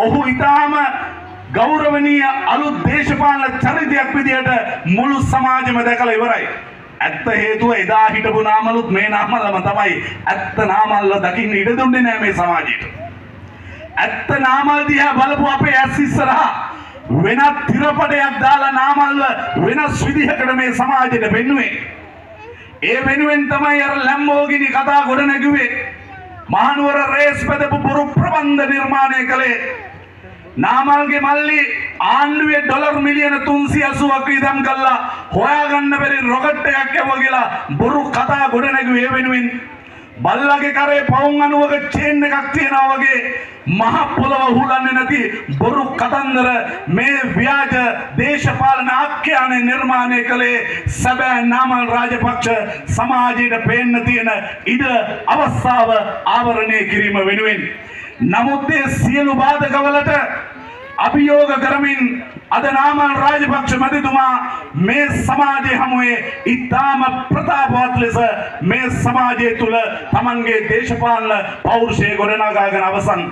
ඔහු ඊටාම ගෞරවනීය අලුත් දේශපාලන චරිතයක් විදියට මුළු සමාජෙම දැකලා ඉවරයි. ඇත්ත හේතුව එදා හිටපු නාමලුත් මේ නාමල්ලම තමයි ඇත්ත නාමල්ල දකින්න ඉඩ දුන්නේ නැහැ මේ සමාජයට. ඇත්ත නාමල් දිහා බලපු අපේ ඇස් ඉස්සරහා වෙනත් තිරපඩයක් දාලා නාමල්ව වෙනස් විදිහකට මේ සමාජයට පෙන්නුවේ. ඒ වෙනුවෙන් තමයි අර ලැම්බෝගිනි කතා ගොඩ නැගුවේ. මහනුවර රේස් බෙදපු පුරු ප්‍රබන්ධ නිර්මාණය කළේ. නාමල්ගේ මල්ලි ආණ්ඩුවේ ඩොලර් මිලියන 380ක් වියදම් කළා හොයාගන්න බැරි රොකට් එකක් යවුවා කියලා බොරු කතා ගොඩ නැගුවේ. ඒ වෙනුවෙන් බල්ලගේ කරේ පවුන් 90ක චේන් එකක් තියනවා වගේ මහ පොළව හුලන්නේ නැති බොරු කතන්දර මේ ව්‍යාජ දේශපාලන ආඛ්‍යානය නිර්මාණය කළේ සැබෑ නාමල් රාජපක්ෂ සමාජයට පේන්න තියෙන ඉඩ අවස්ථාව ආවරණය කිරීම වෙනුවෙන්. නමුත් මේ සියලු බාධකවලට අභියෝග කරමින් අද නාමල් රාජපක්ෂ මැතිතුමා මේ සමාජයේ හමුවේ ඉතාම ප්‍රතාපවත් ලෙස මේ සමාජය තුළ තමන්ගේ දේශපාලන පෞරුෂය ගොඩනගාගෙන අවසන්